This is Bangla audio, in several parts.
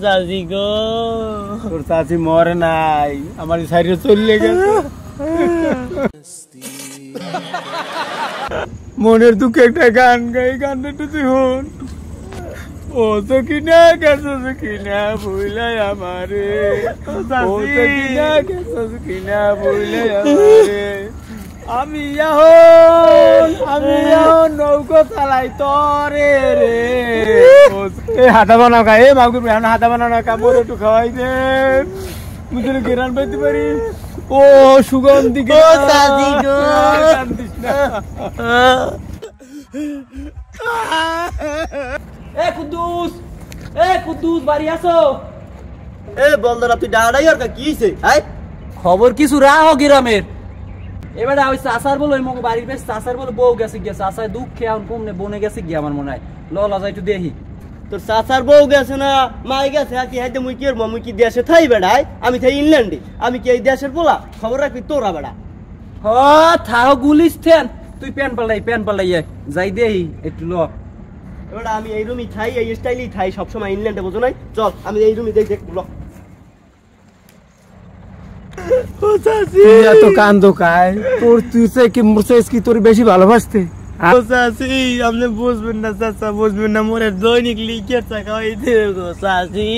চাচি গো তোর চাচি মরে নাই আমার সাইডে চলে গেছে মনের দুঃখে একটা গান গাই গানটা একটু তুই হন ও তো কিনা গেছো কিনা ভুলাই আমারে ও তো কিনা গেছো কিনা ভুলাই আমারে আমি এখন নৌকো চালাই তরে রে এ হাতা বানাও কা এ মাগুর হাতা বানাও না কামড় একটু খাওয়াই দে মুঝে গেরান পাইতে পারি ও সুগন্ধি ও চাচি গো কান্দিস না কুদ্দুস বাড়ি আসো এ বলদারা তুই ডাড়াই আর কি হইছে আয় খবর কিছু রাখো গ্রামের এবারে ওই চাচার বলো ওই মগো বাড়ির বেশ চাচার বলো বউ গেছে গিয়া চাচার দুঃখে এখন কমনে বনে গেছে গিয়া আমার মনে হয় ললা যাই একটু দেখি তোর চাচার বউ গেছে না মাই গেছে কি হাইতে মুই কি করবো মুই কি দেশে থাই বেড়াই আমি থাই ইংল্যান্ডে আমি কি এই দেশের বলা খবর রাখবি তোরা বেড়া হ থাও গুলিস থেন তুই প্যান পাল্লাই যাই দেহি একটু ল এবার আমি এই রুমই থাই এই স্টাইলই থাই সবসময় ইংল্যান্ডে বোঝো নাই চল আমি এই রুমই দেখ ল এত কান্দো কায় তোর তুই কি মুরসাইজ কি তোর বেশি ভালোবাসতে চাচি আপনি বুঝবেন না চাচা বুঝবেন না মোরে দৈনিক লিখে টাকা হইতে গো চাচি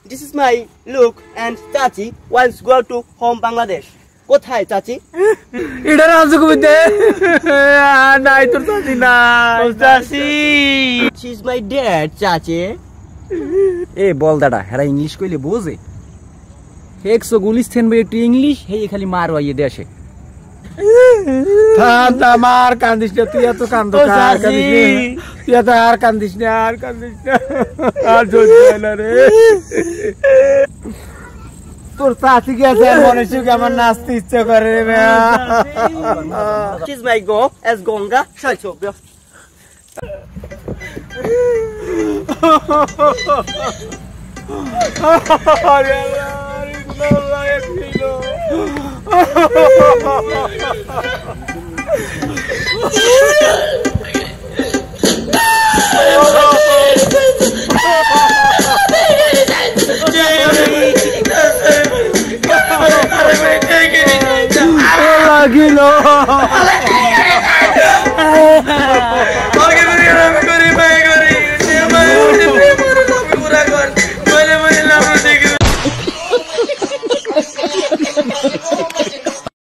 This is my look and Chachi wants to go to home Bangladesh. কোথায় চাচি এটা রাজু কবিতে নাই তোর চাচি নাই চাচি she is my dad চাচি এ বল দাদা হেরা ইংলিশ কইলে বোঝে একশো গুলিস থেন ভাই একটু ইংলিশ হে খালি মারওয়াইয়ে দেশে আমার কান্দিস না তুই এত কান্দো তুই এত আর কান্দিস না আর জোর না রে তোর চাচি গেছে মনে সুখ আমার নাচতে ইচ্ছা করে রে she is my go as Ganga সাইছো লাগিল